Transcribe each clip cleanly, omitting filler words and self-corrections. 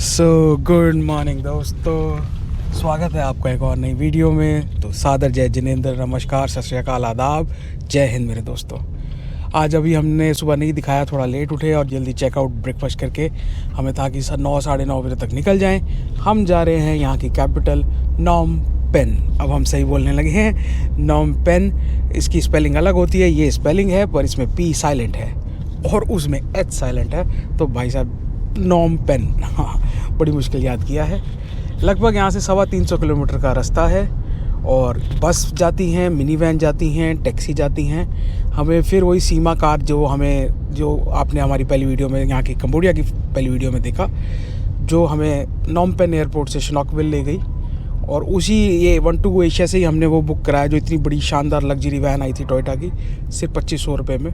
Good morning दोस्तों, स्वागत है आपका एक और नई वीडियो में। तो सादर जय जिनेंद्र, नमस्कार, सत श्री अकाल, आदाब, जय हिंद मेरे दोस्तों। आज अभी हमने सुबह नहीं दिखाया, थोड़ा लेट उठे और जल्दी चेकआउट ब्रेकफास्ट करके हमें था कि 9 साढ़े 9 बजे तक निकल जाएं। हम जा रहे हैं यहाँ की कैपिटल नॉम पेन। अब हम सही बोलने लगे हैं, नॉम पेन। इसकी स्पेलिंग अलग होती है, ये स्पेलिंग है पर इसमें पी साइलेंट है और उसमें एच साइलेंट है। तो भाई साहब नॉम पेन, हाँ, बड़ी मुश्किल याद किया है। लगभग यहाँ से 350 किलोमीटर का रास्ता है और बस जाती हैं, मिनी वैन जाती हैं, टैक्सी जाती हैं। हमें फिर वही सीमा कार जो आपने हमारी पहली वीडियो में, यहाँ की कंबोडिया की पहली वीडियो में देखा, जो हमें नॉम पेन एयरपोर्ट से शिनॉकविल ले गई। और उसी ये 12 एशिया से ही हमने वो बुक कराया, जो इतनी बड़ी शानदार लग्जरी वैन आई थी टोयोटा की, सिर्फ 2500 रुपये में।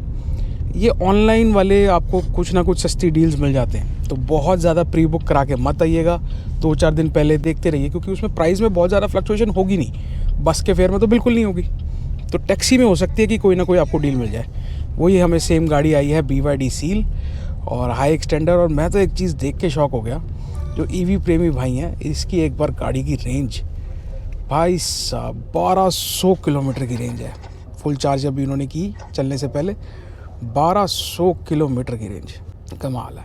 ये ऑनलाइन वाले आपको कुछ ना कुछ सस्ती डील्स मिल जाते हैं, तो बहुत ज़्यादा प्री बुक करा के मत आइएगा। 2-4 दिन पहले देखते रहिए, क्योंकि उसमें प्राइस में बहुत ज़्यादा फ्लक्चुएशन होगी नहीं, बस के फेयर में तो बिल्कुल नहीं होगी। तो टैक्सी में हो सकती है कि कोई ना कोई आपको डील मिल जाए। वही हमें सेम गाड़ी आई है, BYD सील और हाई एक्सटेंडर। और मैं तो एक चीज़ देख के शौक हो गया, जो EV प्रेमी भाई हैं, इसकी एक बार गाड़ी की रेंज, भाई साहब 1200 किलोमीटर की रेंज है। फुल चार्ज अभी इन्होंने की चलने से पहले, 1200 किलोमीटर की रेंज, कमाल है,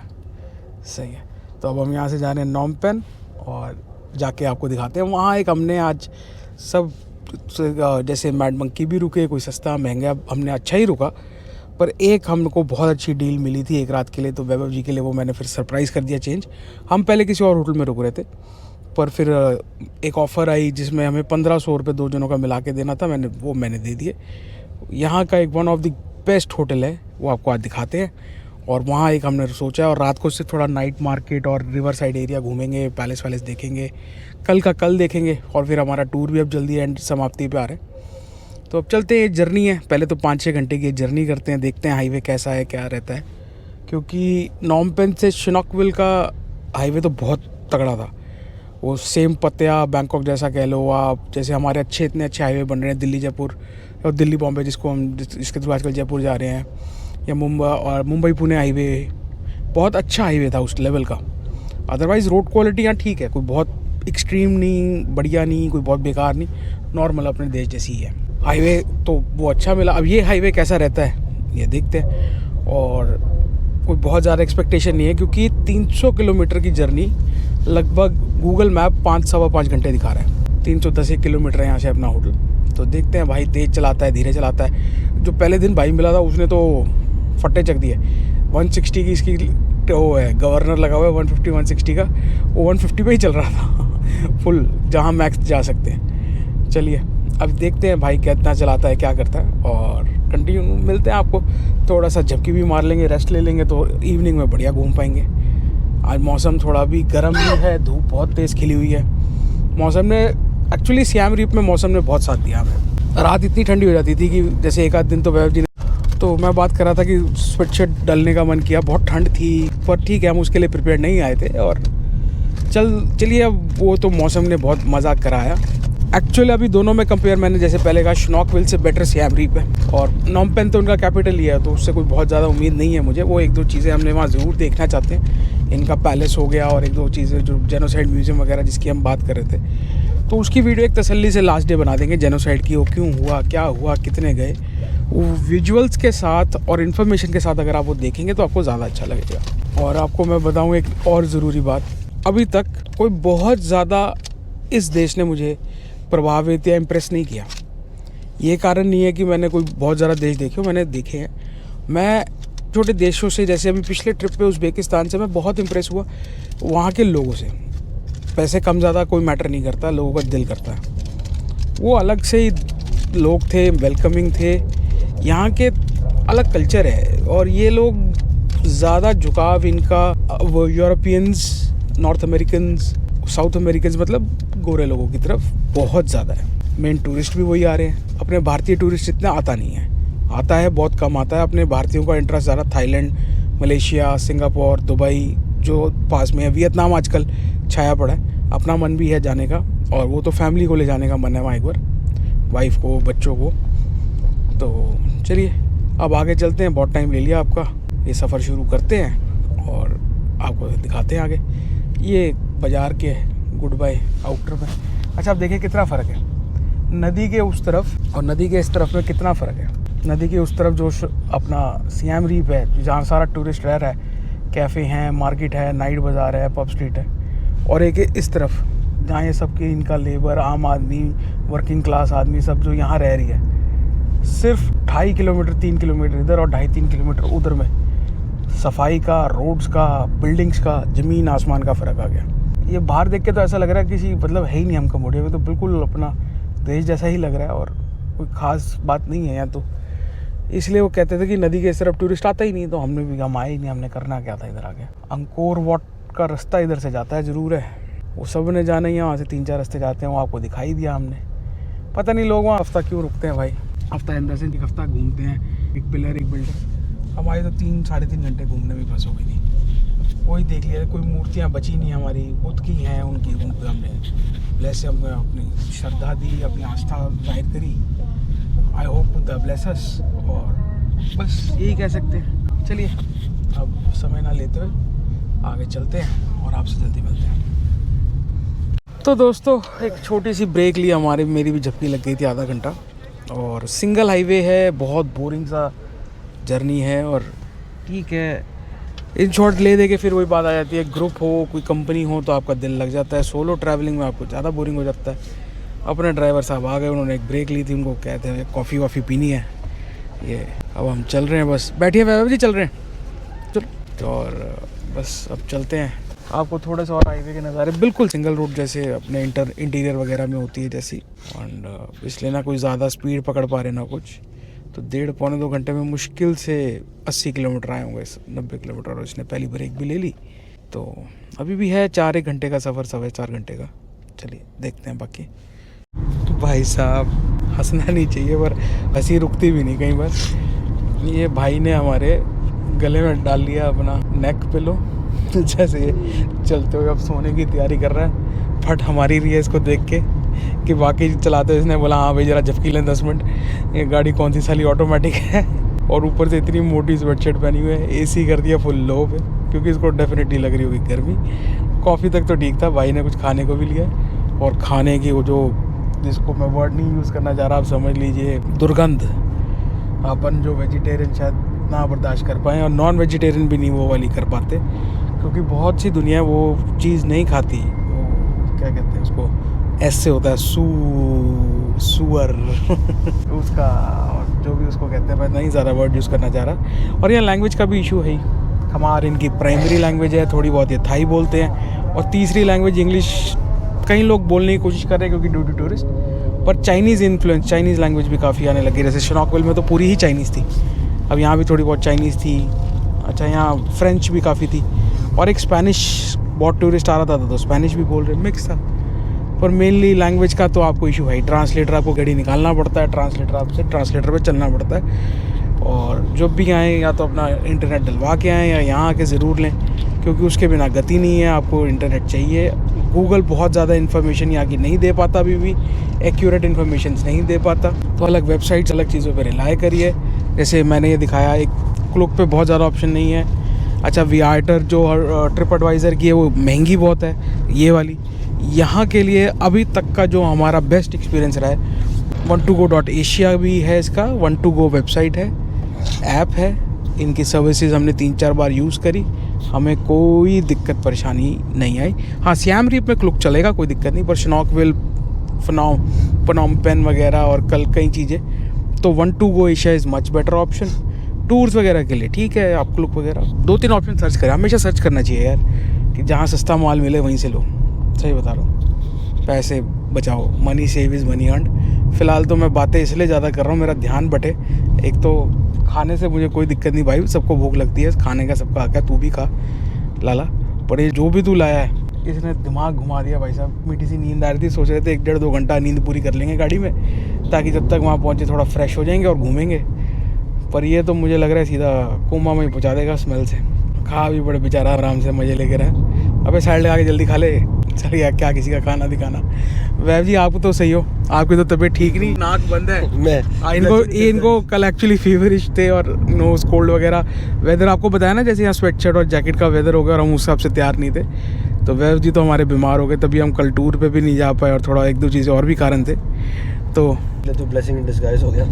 सही है। तो अब हम यहाँ से जा रहे हैं नॉम पेन और जाके आपको दिखाते हैं। वहाँ एक हमने आज सब जैसे मैड मंकी भी रुके, कोई सस्ता महंगा, हमने अच्छा ही रुका, पर एक हमको बहुत अच्छी डील मिली थी एक रात के लिए। तो वैभव जी के लिए वो मैंने फिर सरप्राइज़ कर दिया चेंज। हम पहले किसी और होटल में रुक रहे थे, पर फिर एक ऑफ़र आई जिसमें हमें 1500 रुपये 2 जनों का मिला के देना था, मैंने दे दिए। यहाँ का एक one of the best hotel है, वो आपको आज दिखाते हैं। और वहाँ एक हमने सोचा, और रात को से थोड़ा नाइट मार्केट और रिवर साइड एरिया घूमेंगे, पैलेस वैलेस देखेंगे, कल देखेंगे। और फिर हमारा टूर भी अब जल्दी एंड समाप्ति पे आ रहे हैं। तो अब चलते हैं, जर्नी है, पहले तो 5-6 घंटे की जर्नी करते हैं, देखते हैं हाईवे कैसा है, क्या रहता है। क्योंकि नॉम पेन से शिनॉकविल का हाईवे तो बहुत तगड़ा था। वो सेम पत्या बैंकॉक जैसा कह लो आप, जैसे हमारे इतने अच्छे हाईवे बन रहे हैं, दिल्ली जयपुर और दिल्ली बॉम्बे, जिसके थ्रू आजकल जयपुर जा रहे हैं, या मुंबई पुणे हाईवे, बहुत अच्छा हाईवे था उस लेवल का। अदरवाइज़ रोड क्वालिटी यहाँ ठीक है, कोई बहुत एक्सट्रीम नहीं, बढ़िया नहीं, कोई बहुत बेकार नहीं, नॉर्मल अपने देश जैसी ही है। हाईवे तो वो अच्छा मिला। अब ये हाईवे कैसा रहता है ये देखते हैं। और कोई बहुत ज़्यादा एक्सपेक्टेशन नहीं है, क्योंकि 300 किलोमीटर की जर्नी लगभग गूगल मैप 5-5.25 घंटे दिखा रहा है। 310 किलोमीटर है यहाँ से अपना होटल। तो देखते हैं, भाई तेज़ चलाता है, धीरे चलाता है। जो पहले दिन भाई मिला था उसने तो फट्टे चक दिए। 160 की इसकी वो है, गवर्नर लगा हुआ है 150-160 का, वो 150 पे ही चल रहा था फुल, जहाँ मैक्स जा सकते हैं। चलिए अब देखते हैं भाई कितना चलाता है, क्या करता है, और कंटिन्यू मिलते हैं आपको। थोड़ा सा झपकी भी मार लेंगे, रेस्ट ले लेंगे, तो इवनिंग में बढ़िया घूम पाएंगे। आज मौसम थोड़ा भी गर्म भी है, धूप बहुत तेज़ खिली हुई है। मौसम ने एक्चुअली सियाम रीप में मौसम ने बहुत साथ दिया हमें। रात इतनी ठंडी हो जाती थी कि जैसे एक आध दिन तो वैभव जी ने, तो मैं बात कर रहा था कि स्वेटशर्ट डालने का मन किया, बहुत ठंड थी, पर ठीक है, हम उसके लिए प्रिपेयर नहीं आए थे। और चलिए अब वो तो मौसम ने बहुत मजाक कराया। एक्चुअली अभी दोनों में कंपेयर, मैंने जैसे पहले कहा, शिनॉकविल से बेटर सियाम रीप है। और नॉम पेन तो उनका कैपिटल ही है, तो उससे कोई बहुत ज़्यादा उम्मीद नहीं है मुझे। वो 1-2 चीज़ें हमने वहाँ ज़रूर देखना चाहते हैं। इनका पैलेस हो गया और 1-2 चीज़ें जो जेनोसाइड म्यूज़ियम वगैरह जिसकी हम बात कर रहे थे, तो उसकी वीडियो एक तसल्ली से लास्ट डे बना देंगे। जेनोसाइड की वो क्यों हुआ, क्या हुआ, कितने गए, वो विजुअल्स के साथ और इन्फॉर्मेशन के साथ अगर आप वो देखेंगे तो आपको ज़्यादा अच्छा लगेगा। और आपको मैं बताऊँ एक और ज़रूरी बात, अभी तक कोई बहुत ज़्यादा इस देश ने मुझे प्रभावित या इम्प्रेस नहीं किया। ये कारण नहीं है कि मैंने कोई बहुत ज़्यादा देश देखे हो, मैंने देखे हैं। मैं छोटे देशों से, जैसे अभी पिछले ट्रिप पे उज़्बेकिस्तान से मैं बहुत इम्प्रेस हुआ। वहाँ के लोगों से, पैसे कम ज़्यादा कोई मैटर नहीं करता, लोगों का दिल करता है। वो अलग से ही लोग थे, वेलकमिंग थे, यहाँ के अलग कल्चर है। और ये लोग ज़्यादा झुकाव इनका वो Europeans, north Americans, south Americans, मतलब गोरे लोगों की तरफ बहुत ज़्यादा है। मेन टूरिस्ट भी वही आ रहे हैं। अपने भारतीय टूरिस्ट इतना आता नहीं है, आता है बहुत कम आता है। अपने भारतीयों का इंटरेस्ट ज़्यादा थाईलैंड, मलेशिया, सिंगापुर, दुबई जो पास में है, वियतनाम आजकल छाया पड़ा है। अपना मन भी है जाने का, और वो तो फैमिली को ले जाने का मन है वहाँ एक बार, वाइफ को, बच्चों को। तो चलिए अब आगे चलते हैं, बहुत टाइम ले लिया आपका, ये सफ़र शुरू करते हैं और आपको दिखाते हैं आगे। ये बाज़ार के गुड बाय आउटर में। अच्छा आप देखिए कितना फ़र्क है नदी के उस तरफ और नदी के इस तरफ में, कितना फ़र्क है। नदी के उस तरफ जो अपना सियाम रीप है जहाँ सारा टूरिस्ट रह रहा है, कैफ़े हैं, मार्केट है, नाइट बाज़ार है, पब स्ट्रीट है, और एक इस तरफ जहाँ ये सबके इनका लेबर, आम आदमी, वर्किंग क्लास आदमी सब जो यहाँ रह रही है, सिर्फ 2.5 किलोमीटर 3 किलोमीटर इधर और 2.5-3 किलोमीटर उधर में सफाई का, रोड्स का, बिल्डिंग्स का ज़मीन आसमान का फ़र्क आ गया। ये बाहर देख के तो ऐसा लग रहा है किसी मतलब है ही नहीं हम कम्बोडिया में, तो बिल्कुल अपना देश जैसा ही लग रहा है और कोई ख़ास बात नहीं है यहाँ तो। इसलिए वो कहते थे कि नदी के इस तरफ टूरिस्ट आता ही नहीं, तो हमने भी हम आए ही नहीं, हमने करना क्या था इधर आके। अंकोर वाट का रास्ता इधर से जाता है ज़रूर है, वो सब ने जाना ही है, वहाँ से 3-4 रास्ते जाते हैं, वो आपको दिखाई दिया हमने। पता नहीं लोग वहाँ हफ्ता क्यों रुकते हैं भाई, हफ्ता अंदर से एक हफ्ता घूमते हैं, एक पिलर एक बिल्डर। हमारी तो 3-3.5 घंटे घूमने में बस हो गई थी। वही देख लिया, कोई मूर्तियाँ बची नहीं हमारी, बुद्ध की हैं उनकी, उन पर हमने ब्लेस, हमने अपनी श्रद्धा दी, अपनी आस्था जाहिर करी। I hope the bless us, और बस यही कह सकते हैं। चलिए अब समय ना लेते हुए आगे चलते हैं और आपसे जल्दी मिलते हैं। तो दोस्तों एक छोटी सी ब्रेक ली हमारी, मेरी भी झपकी लग गई थी आधा घंटा, और सिंगल हाईवे है, बहुत बोरिंग सा जर्नी है, और ठीक है इन शॉर्ट ले दे के फिर वही बात आ जाती है, ग्रुप हो, कोई कंपनी हो तो आपका दिल लग जाता है, सोलो ट्रैवलिंग में आपको ज़्यादा बोरिंग हो जाता है। अपने ड्राइवर साहब आ गए, उन्होंने एक ब्रेक ली थी, उनको कहते हैं कॉफ़ी वॉफ़ी पीनी है, ये अब हम चल रहे हैं, बस बैठिए वैभव जी, चल रहे हैं चलो, तो और बस अब चलते हैं। आपको थोड़े से और हाईवे के नज़ारे, बिल्कुल सिंगल रोड जैसे अपने इंटीरियर वगैरह में होती है जैसी, एंड इसलिए ना कोई ज़्यादा स्पीड पकड़ पा रहे ना कुछ, तो 1.5-2 घंटे में मुश्किल से 80 किलोमीटर आए होंगे, 90 किलोमीटर, और इसने पहली ब्रेक भी ले ली, तो अभी भी है 4-1 घंटे का सफ़र, 4.25 घंटे का। चलिए देखते हैं बाकी। भाई साहब हंसना नहीं चाहिए पर हंसी रुकती भी नहीं कई बार। ये भाई ने हमारे गले में डाल लिया अपना नेक पिलो, जैसे चलते हुए अब सोने की तैयारी कर रहा है। फट हमारी रही है इसको देख के कि वाकई चलाते, इसने बोला हाँ भाई ज़रा झपकी लें 10 मिनट, ये गाड़ी कौन सी साली ऑटोमेटिक है, और ऊपर से इतनी मोटी स्वेटशर्ट पहनी हुई है, एसी कर दिया फुल लो पे, क्योंकि इसको डेफिनेटली लग रही होगी गर्मी। कॉफ़ी तक तो ठीक था, भाई ने कुछ खाने को भी लिया, और खाने की वो जो, जिसको मैं वर्ड नहीं यूज़ करना चाह रहा, आप समझ लीजिए दुर्गंध, अपन जो वेजिटेरियन शायद ना बर्दाश्त कर पाएँ, और नॉन वेजिटेरियन भी नहीं वो वाली कर पाते, क्योंकि बहुत सी दुनिया वो चीज़ नहीं खाती, वो क्या कहते हैं उसको, ऐसे होता है सुअर उसका, और जो भी उसको कहते हैं, मैं नहीं ज़्यादा वर्ड यूज़ करना चाह रहा। और यहाँ लैंग्वेज का भी इशू है, हमारी इनकी प्राइमरी लैंग्वेज है, थोड़ी बहुत ये थाई बोलते हैं, और तीसरी लैंग्वेज इंग्लिश कई लोग बोलने की कोशिश कर रहे हैं क्योंकि ड्यू टू टूरिस्ट, पर चाइनीज़ इन्फ्लुएंस, चाइनीज़ लैंग्वेज भी काफ़ी आने लगी। जैसे शनॉकवेल में तो पूरी ही चाइनीज़ थी, अब यहाँ भी थोड़ी बहुत चाइनीज़ थी। अच्छा यहाँ फ्रेंच भी काफ़ी थी, और एक स्पेनिश, बहुत टूरिस्ट आ रहा था तो स्पेनिश भी बोल रहे, मिक्स था। पर मेनली लैंग्वेज का तो आपको इशू है, ट्रांसलेटर आपको गाड़ी निकालना पड़ता है, ट्रांसलेटर आपसे ट्रांसलेटर पे चलना पड़ता है, और जब भी आएँ या तो अपना इंटरनेट डलवा के आएँ या यहाँ आके ज़रूर लें, क्योंकि उसके बिना गति नहीं है, आपको इंटरनेट चाहिए। गूगल बहुत ज़्यादा इन्फॉर्मेशन यहाँ की नहीं दे पाता, अभी भी एक्यूरेट इन्फॉर्मेशन नहीं दे पाता, तो अलग वेबसाइट्स, अलग चीज़ों पर रिलाई करिए। जैसे मैंने ये दिखाया, एक क्लुक पे बहुत ज़्यादा ऑप्शन नहीं है। अच्छा विआटर जो ट्रिप एडवाइज़र की है वो महंगी बहुत है, ये वाली यहाँ के लिए अभी तक का जो हमारा बेस्ट एक्सपीरियंस रहा है। one2go.asia भी है इसका, one2go वेबसाइट है, ऐप है, इनकी सर्विसेज हमने 3-4 बार यूज़ करी, हमें कोई दिक्कत परेशानी नहीं आई। हाँ सियाम रीप में क्लुक चलेगा, कोई दिक्कत नहीं, पर शनॉकवेल, पनोम पेन वगैरह और कल कई चीज़ें, तो one2go Asia is much better option. Tours वगैरह के लिए ठीक है, आप क्लुक वगैरह 2-3 ऑप्शन सर्च करें, हमेशा सर्च करना चाहिए यार, कि जहाँ सस्ता माल मिले वहीं से लो। सही बता रहा हूँ, पैसे बचाओ, money save is money earn. फ़िलहाल तो मैं बातें इसलिए ज़्यादा कर रहा हूँ, मेरा ध्यान बटे। एक तो खाने से मुझे कोई दिक्कत नहीं भाई, सबको भूख लगती है, खाने का सबका हक है, तू भी खा लाला, पर ये जो भी तू लाया है इसने दिमाग घुमा दिया भाई साहब। मीठी सी नींद आ रही थी, सोच रहे थे 1-1.5-2 घंटा नींद पूरी कर लेंगे गाड़ी में, ताकि जब तक वहाँ पहुँचे थोड़ा फ्रेश हो जाएंगे और घूमेंगे, पर ये तो मुझे लग रहा है सीधा कोमा में ही पहुँचा देगा स्मेल से। खा भी बड़े बेचारा आराम से मज़े लेके रहे। अबे साइड लगा के जल्दी खा ले, चल यार क्या किसी का खाना दिखाना। वैभ जी आप तो सही हो, आपकी तो तबीयत ठीक नहीं, नाक बंद है। मैं इनको कल एक्चुअली फीवरिश थे और नोज कोल्ड वगैरह। वेदर आपको बताया ना, जैसे यहाँ स्वेटशर्ट और जैकेट का वेदर हो गया और हम उस हिसाब से तैयार नहीं थे, तो वैव जी तो हमारे बीमार हो गए, तभी हम कल टूर पे भी नहीं जा पाए और थोड़ा एक दो चीज़ें और भी कारण थे। तो ब्लेसिंग इन डिस्गाइज हो गया,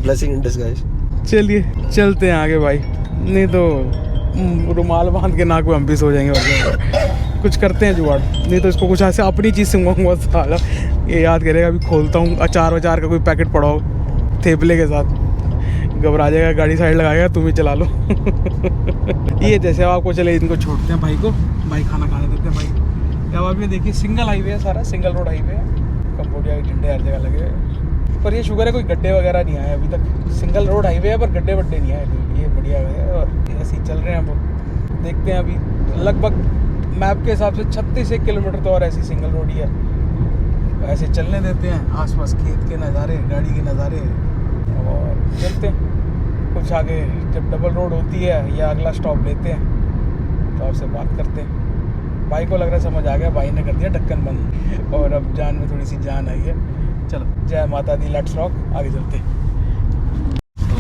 ब्लेसिंग इन डिस्गाइज। चलिए चलते हैं आगे भाई, नहीं तो रुमाल बांध के नाक पे हम भी सो जाएंगे और कुछ करते हैं जुगाड़, नहीं तो इसको कुछ ऐसे अपनी चीज़ सुंगाऊंगा साला, ये याद करेगा अभी खोलता हूँ अचार वचार का कोई पैकेट पड़ा हो थेपले के साथ, घबरा जाएगा, गाड़ी साइड लगाएगा, तुम ही चला लो। ये जैसे आपको चले, इनको छोड़ते हैं भाई को, भाई खाना खाने देते हैं भाई। अब आप ये देखिए सिंगल हाईवे है, सारा सिंगल रोड हाईवे है, कंबोडिया के झंडे हर जगह लगे हुए हैं, पर ये शुगर है कोई गड्ढे वगैरह नहीं आए अभी तक। सिंगल रोड हाईवे है पर गड्ढे वड्ढे नहीं आए, ये बढ़िया है। और ऐसे ही चल रहे हैं हम, देखते हैं अभी लगभग मैप के हिसाब से 36 किलोमीटर तो और ऐसी सिंगल रोड ही है, ऐसे चलने देते हैं, आसपास खेत के नज़ारे, गाड़ी के नज़ारे, और चलते हैं कुछ आगे। जब डबल रोड होती है या अगला स्टॉप लेते हैं तो आपसे बात करते हैं। भाई को लग रहा है समझ आ गया, भाई ने कर दिया ढक्कन बंद और अब जान में थोड़ी सी जान आई है। चलो जय माता दी, लेट्स रॉक, आगे चलते हैं।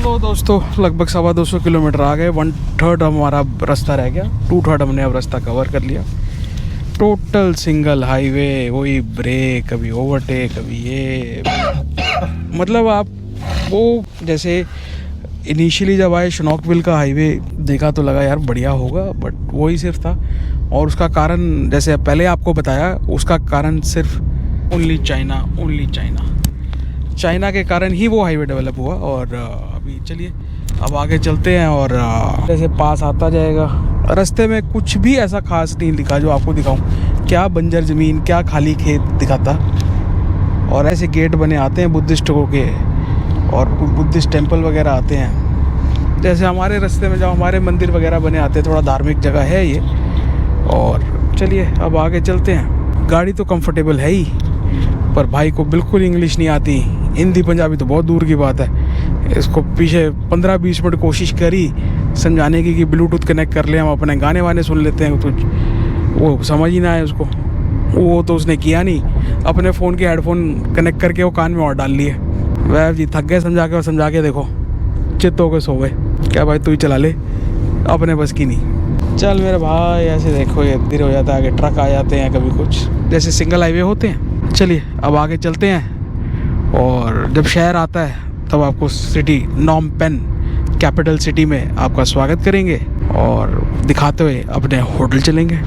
लो दोस्तों, लगभग 250 किलोमीटर आ गए, 1/3 हमारा रास्ता रह गया, 2/3 हमने अब रास्ता कवर कर लिया। टोटल सिंगल हाईवे, वही ब्रेक, कभी ओवरटेक, कभी ये, मतलब आप वो जैसे इनिशियली जब आए शनॉकविल का हाईवे देखा तो लगा यार बढ़िया होगा, बट वही सिर्फ था। और उसका कारण जैसे पहले आपको बताया, उसका कारण सिर्फ ओनली चाइना के कारण ही वो हाईवे डेवलप हुआ। और अभी चलिए अब आगे चलते हैं और जैसे पास आता जाएगा। रास्ते में कुछ भी ऐसा खास नहीं दिखा जो आपको दिखाऊं, क्या बंजर ज़मीन, क्या खाली खेत दिखाता। और ऐसे गेट बने आते हैं बुद्धिस्टों के, और बुद्धिस्ट टेंपल वगैरह आते हैं। जैसे हमारे रास्ते में जब हमारे मंदिर वगैरह बने आते हैं, थोड़ा धार्मिक जगह है ये। और चलिए अब आगे चलते हैं। गाड़ी तो कंफर्टेबल है ही, पर भाई को बिल्कुल इंग्लिश नहीं आती, हिंदी पंजाबी तो बहुत दूर की बात है। इसको पीछे 15-20 मिनट कोशिश करी समझाने की कि ब्लूटूथ कनेक्ट कर ले, हम अपने गाने वाने सुन लेते हैं, तो वो समझ ही ना आए उसको। वो तो उसने किया नहीं, अपने फ़ोन के हेडफोन कनेक्ट करके वो कान में और डाल लिए। वह जी थक गए समझा के देखो, चित्त होकर सो गए। क्या भाई तू ही चला ले, अपने बस की नहीं। चल मेरे भाई, ऐसे देखो ये देर हो जाता है, आगे ट्रक आ जाते हैं कभी कुछ, जैसे सिंगल हाईवे होते हैं। चलिए अब आगे चलते हैं, और जब शहर आता है तब आपको city Phnom Penh capital city में आपका स्वागत करेंगे और दिखाते हुए अपने होटल चलेंगे।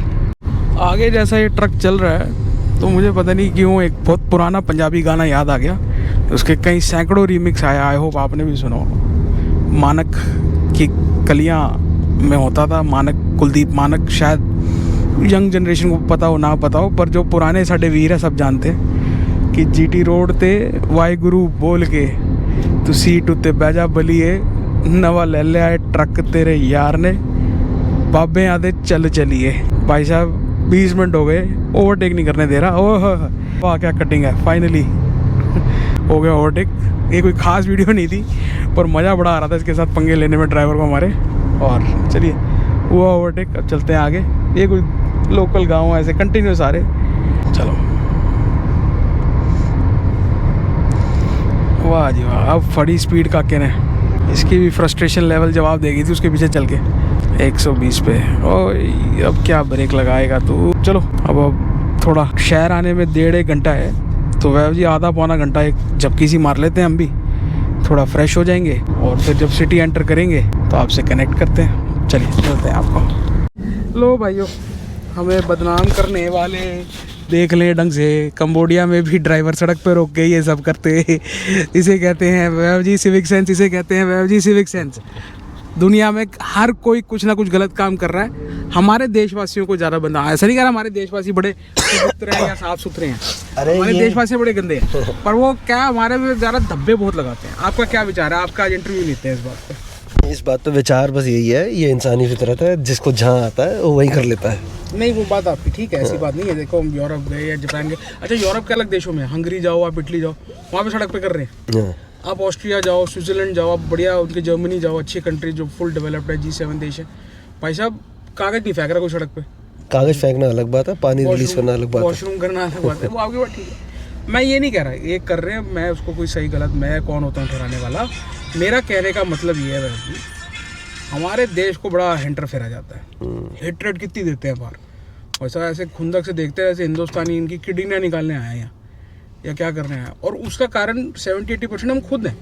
आगे जैसा ये ट्रक चल रहा है तो मुझे पता नहीं क्यों एक बहुत पुराना पंजाबी गाना याद आ गया। उसके कई सैकड़ों रीमिक्स आया, आई होप आपने भी सुनो। मानक की कलियां में होता था, मानक, कुलदीप मानक, शायद यंग जनरेशन को पता हो ना पता हो, पर जो पुराने साढ़े वीर है सब जानते हैं कि जीटी रोड ते वाहिगुरु बोल के तू सीट उत्ते बैजा बलिए, नवा ले लिया ट्रक तेरे यार ने, बाबे आदे चल चलिए। भाई साहब 20 मिनट हो गए, ओवरटेक नहीं करने दे रहा। ओह वाह क्या कटिंग है, फाइनली हो गया ओवरटेक। ये कोई खास वीडियो नहीं थी, पर मज़ा बड़ा आ रहा था इसके साथ पंगे लेने में ड्राइवर को हमारे। और चलिए हुआ ओवरटेक, अब चलते हैं आगे। ये कोई लोकल गांव ऐसे कंटिन्यू सारे। चलो वाह जी वाह, अब फड़ी स्पीड का कहने, इसकी भी फ्रस्ट्रेशन लेवल जवाब देगी थी उसके पीछे चल के 120 पे। ओ अब क्या ब्रेक लगाएगा तू। चलो अब थोड़ा शहर आने में 1.5 घंटा है, तो वह जी आधा पौना घंटा एक झपकी सी मार लेते हैं हम भी, थोड़ा फ्रेश हो जाएंगे और फिर जब सिटी एंटर करेंगे तो आपसे कनेक्ट करते हैं। चलिए चलते हैं आपको। लो भाइयों, हमें बदनाम करने वाले देख लें ढंग से, कंबोडिया में भी ड्राइवर सड़क पे रोक के ये सब करते इसे कहते हैं वैव जी सिविक सेंस, इसे कहते हैं वैव जी सिविक सेंस। दुनिया में हर कोई कुछ ना कुछ गलत काम कर रहा है, हमारे देशवासियों को ज़्यादा बंदा, ऐसा नहीं कह रहा हमारे देशवासी बड़े पवित्र हैं या साफ़ सुथरे हैं, हमारे देशवासी बड़े गंदे हैं, पर वो क्या हमारे में ज़्यादा धब्बे बहुत लगाते हैं। आपका क्या विचार है? आपका आज इंटरव्यू लेते हैं इस बात पर। इस बात पे विचार बस यही है, ये इंसानी फितरत है, जिसको जहाँ आता है वो वही कर लेता है। नहीं वो बात आपकी ठीक है, ऐसी बात नहीं है। देखो हम यूरोप गए या जापान गए, अच्छा यूरोप के अलग देशों में, हंगरी जाओ आप, इटली जाओ, वहाँ पे सड़क पे कर रहे हैं। आप ऑस्ट्रिया जाओ, स्विट्जरलैंड जाओ, आप बढ़िया उनके, जर्मनी जाओ, अच्छी कंट्री जो फुल डेवलप्ड है, G7 देश है। भाई साहब कागज नहीं फेंक रहा कोई सड़क पे। कागज फेंकना अलग बात है, पानी रिलीज करना अलग बात है, वॉशरूम करना अलग बात है, वो आपकी बात ठीक है। मैं ये नहीं कह रहा ये कर रहे हैं, मैं उसको कोई सही गलत, मैं कौन होता हूँ ठहराने वाला। मेरा कहने का मतलब ये है हमारे देश को बड़ा हेंटर फेरा जाता है, हेट्रेड कितनी देते हैं बाहर, वैसा ऐसे खुंदक से देखते हैं जैसे हिंदुस्तानी इनकी किडनियाँ निकालने आए हैं यहाँ, या क्या करने आए हैं। और उसका कारण 70-80% हम खुद हैं।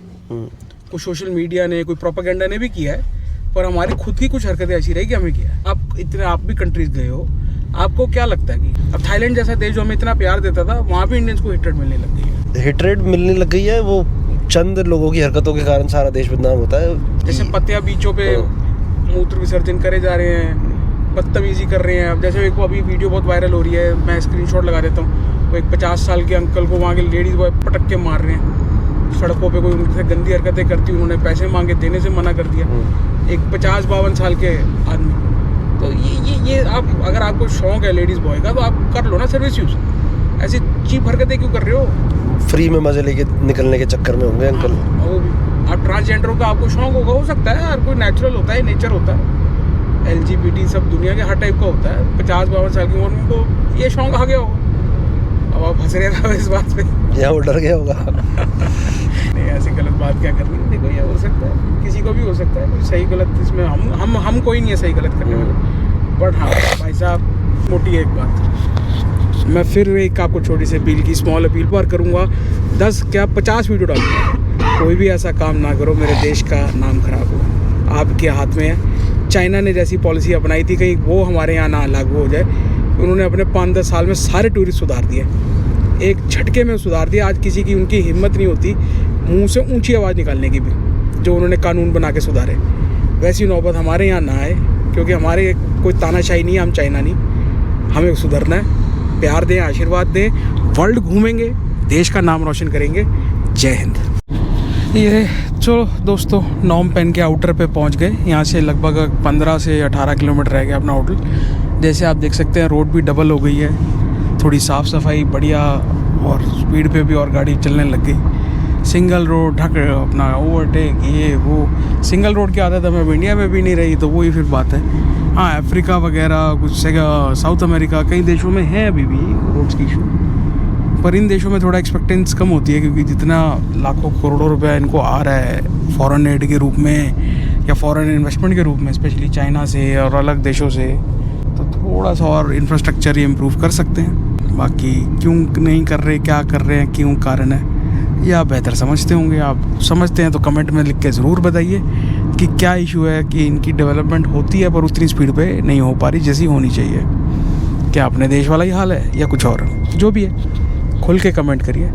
कुछ सोशल मीडिया ने, कोई प्रोपेगेंडा ने भी किया है, पर हमारी खुद की कुछ हरकतें ऐसी रही कि हमें किया है। आप भी कंट्रीज गए हो, आपको क्या लगता है कि अब थाईलैंड जैसा देश जो हमें इतना प्यार देता था, वहाँ भी इंडियंस को हेट्रेड मिलने लग गई है? हेट्रेड मिलने लग गई है, वो चंद लोगों की हरकतों के कारण सारा देश बदनाम होता है। जैसे पत्तियां बीचों पे मूत्र विसर्जन करे जा रहे हैं, बदतमीजी कर रहे हैं। अब जैसे एक अभी वीडियो बहुत वायरल हो रही है, मैं स्क्रीनशॉट लगा देता हूँ। वो एक 50 साल के अंकल को वहाँ के लेडीज बॉय पटक के मार रहे हैं सड़कों पे, कोई उनसे गंदी हरकतें करती, उन्होंने पैसे मांगे, देने से मना कर दिया, एक 50-52 साल के आदमी। तो ये आप, अगर आपको शौक है लेडीज़ बॉय का, तो आप कर लो ना सर्विस यूज़। ऐसी चीप हरकतें क्यों कर रहे हो? फ्री में मजे लेके निकलने के चक्कर में होंगे अंकल। वो भी आप ट्रांसजेंडरों का आपको शौक होगा, हो सकता है, हर कोई नेचुरल होता है, नेचर होता है। LGBT सब दुनिया के हर टाइप का होता है। 50-52 साल की उम्र में उनको ये शौक आ गया हो। अब आप हंस रहे थे इस बात पे, या वो डर गया होगा। नहीं, ऐसी गलत बात क्या करनी है। देखो, ये हो सकता है, किसी को भी हो सकता है, कोई सही गलत इसमें हम कोई नहीं है सही गलत करने वाले। बट हाँ भाई साहब, मोटी एक बात, मैं फिर एक आपको छोटी सी अपील की, स्मॉल अपील पर करूँगा, 10 क्या 50 वीडियो डालूंगा। कोई भी ऐसा काम ना करो मेरे देश का नाम खराब हो, आपके हाथ में है। चाइना ने जैसी पॉलिसी अपनाई थी, कहीं वो हमारे यहाँ ना लागू हो जाए। उन्होंने अपने 5-10 साल में सारे टूरिस्ट सुधार दिए, एक झटके में सुधार दिया। आज किसी की उनकी हिम्मत नहीं होती मुंह से ऊंची आवाज़ निकालने की भी, जो उन्होंने कानून बना के सुधारे। वैसी नौबत हमारे यहाँ ना आए, क्योंकि हमारे कोई तानाशाही नहीं है, हम चाइना नहीं, हमें सुधरना है। प्यार दें, आशीर्वाद दें, वर्ल्ड घूमेंगे, देश का नाम रोशन करेंगे। जय हिंद। ये चलो दोस्तों, नॉम पेन के आउटर पे पहुंच गए। यहाँ से लगभग 15 से 18 किलोमीटर रह गया अपना होटल। जैसे आप देख सकते हैं, रोड भी डबल हो गई है, थोड़ी साफ़ सफाई बढ़िया, और स्पीड पे भी और गाड़ी चलने लग गई। सिंगल रोड ढक अपना ओवरटेक, ये वो सिंगल रोड की आदत हमें इंडिया में भी नहीं रही, तो वही फिर बात है। हाँ, अफ्रीका वगैरह, कुछ जगह साउथ अमेरिका, कई देशों में है अभी भी रोड्स की इशू, पर इन देशों में थोड़ा एक्सपेक्टेंस कम होती है, क्योंकि जितना लाखों करोड़ों रुपया इनको आ रहा है फॉरेन एड के रूप में या फॉरेन इन्वेस्टमेंट के रूप में, स्पेशली चाइना से और अलग देशों से, तो थोड़ा सा और इंफ्रास्ट्रक्चर ये इम्प्रूव कर सकते हैं। बाकी क्यों नहीं कर रहे, क्या कर रहे हैं, क्यों कारण है, ये आप बेहतर समझते होंगे। आप समझते हैं तो कमेंट में लिख के ज़रूर बताइए कि क्या इशू है, कि इनकी डेवलपमेंट होती है पर उतनी स्पीड पे नहीं हो पा रही जैसी होनी चाहिए। क्या अपने देश वाला ही हाल है या कुछ और? जो भी है खुल के कमेंट करिए।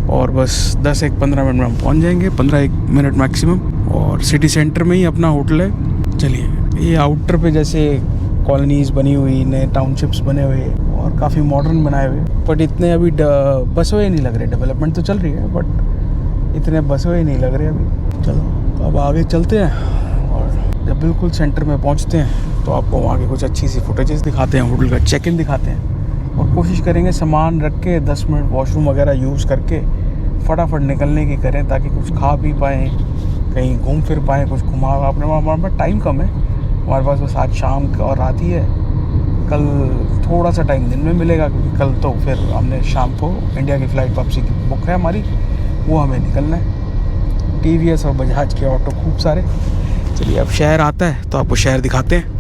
और बस 10-15 मिनट में हम पहुंच जाएंगे, 15 मिनट मैक्सिमम, और सिटी सेंटर में ही अपना होटल है। चलिए, ये आउटर पे जैसे कॉलोनीज़ बनी हुई, नए टाउनशिप्स बने हुए और काफ़ी मॉडर्न बनाए हुए, बट इतने अभी बसे हुए नहीं लग रहे। डेवलपमेंट तो चल रही है, बट इतने बसे हुए नहीं लग रहे अभी। चलो अब आगे चलते हैं, और जब बिल्कुल सेंटर में पहुंचते हैं तो आपको वहाँ की कुछ अच्छी सी फुटेजेस दिखाते हैं, होटल का चेक इन दिखाते हैं, और कोशिश करेंगे सामान रख के 10 मिनट वॉशरूम वगैरह यूज़ करके फटाफट निकलने की करें, ताकि कुछ खा पी पाएँ, कहीं घूम फिर पाएँ, कुछ घुमा। अपने हमारे पास टाइम कम है, हमारे पास बस आज शाम और रात ही है। कल थोड़ा सा टाइम दिन में मिलेगा, क्योंकि कल तो फिर हमने शाम को इंडिया की फ़्लाइट वापसी की बुक है हमारी, वो हमें निकलना है। TVS और बजाज के ऑटो खूब सारे। चलिए, अब शहर आता है तो आपको शहर दिखाते हैं।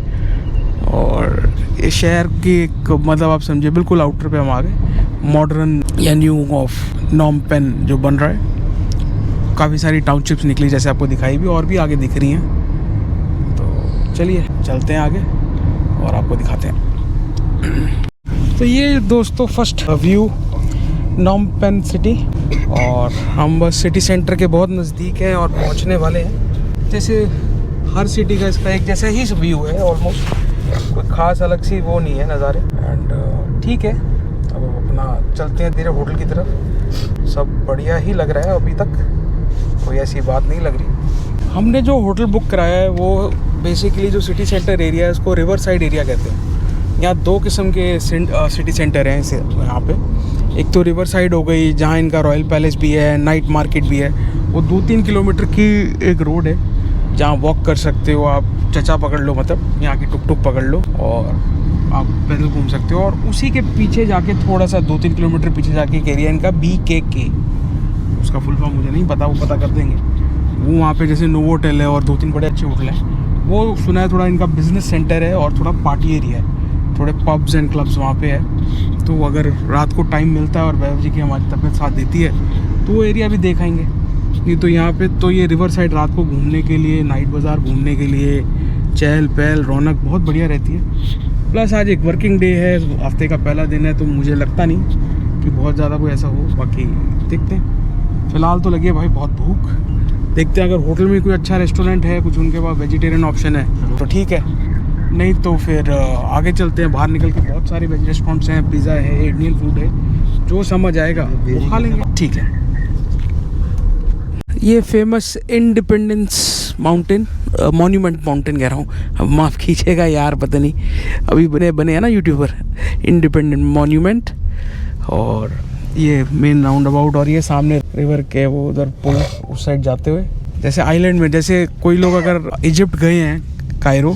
और इस शहर की एक मतलब आप समझिए बिल्कुल आउटर पे हम आ गए। मॉडर्न या न्यू ऑफ नॉम पेन जो बन रहा है, काफ़ी सारी टाउनशिप्स निकली जैसे आपको दिखाई भी, और भी आगे दिख रही हैं। तो चलिए चलते हैं आगे और आपको दिखाते हैं। तो ये दोस्तों first view Phnom Penh city, और हम बस सिटी सेंटर के बहुत नज़दीक हैं और पहुंचने वाले हैं। जैसे हर सिटी का इसका एक जैसा ही व्यू है ऑलमोस्ट, कोई ख़ास अलग सी वो नहीं है नज़ारे। एंड ठीक है, अब अपना चलते हैं धीरे होटल की तरफ। सब बढ़िया ही लग रहा है अभी तक, कोई ऐसी बात नहीं लग रही। हमने जो होटल बुक कराया है वो बेसिकली जो सिटी सेंटर एरिया है उसको रिवर साइड एरिया कहते हैं। यहाँ 2 किस्म के सिटी सेंटर हैं इसे यहाँ पे। एक तो रिवर साइड हो गई, जहाँ इनका रॉयल पैलेस भी है, नाइट मार्केट भी है। वो 2-3 किलोमीटर की एक रोड है जहाँ वॉक कर सकते हो आप, चचा पकड़ लो, मतलब यहाँ की टुक पकड़ लो और आप पैदल घूम सकते हो। और उसी के पीछे जाके थोड़ा सा 2-3 किलोमीटर पीछे जाके एक एरिया इनका BKK, उसका फुल फॉर्म मुझे नहीं पता, वो पता कर देंगे। वो वहाँ पे जैसे नोवोटेल है और 2-3 बड़े अच्छे होटल हैं। वो सुना है थोड़ा इनका बिजनेस सेंटर है और थोड़ा पार्टी एरिया है। थोड़े पब्स एंड क्लब्स वहाँ पे है। तो अगर रात को टाइम मिलता है और वैभव जी की हमारी तबीयत साथ देती है तो वो एरिया भी देखाएंगे। नहीं तो यहाँ पे तो ये रिवर साइड रात को घूमने के लिए, नाइट बाज़ार घूमने के लिए चहल पहल रौनक बहुत बढ़िया रहती है। प्लस आज एक वर्किंग डे है, हफ्ते का पहला दिन है, तो मुझे लगता नहीं कि बहुत ज़्यादा कोई ऐसा हो। बाकी देखते हैं, फ़िलहाल तो लगी है भाई बहुत भूख। देखते हैं अगर होटल में कोई अच्छा रेस्टोरेंट है, कुछ उनके पास वेजिटेरियन ऑप्शन है तो ठीक है, नहीं तो फिर आगे चलते हैं। बाहर निकल के बहुत सारे वेज रेस्टोरेंट्स हैं, पिज़्ज़ा है, इंडियन फूड है, जो समझ आएगा वो खा लेंगे। ठीक है, ये famous independence mountain, monument mountain कह रहा हूँ, अब माफ़ कीजिएगा यार, पता नहीं अभी बने हैं ना यूट्यूबर, इंडिपेंडेंट मॉन्यूमेंट। और ये मेन राउंड अबाउट, और ये सामने रिवर के वो उधर पुल उस साइड जाते हुए, जैसे आइलैंड में, जैसे कोई लोग अगर इजिप्ट गए हैं कायरो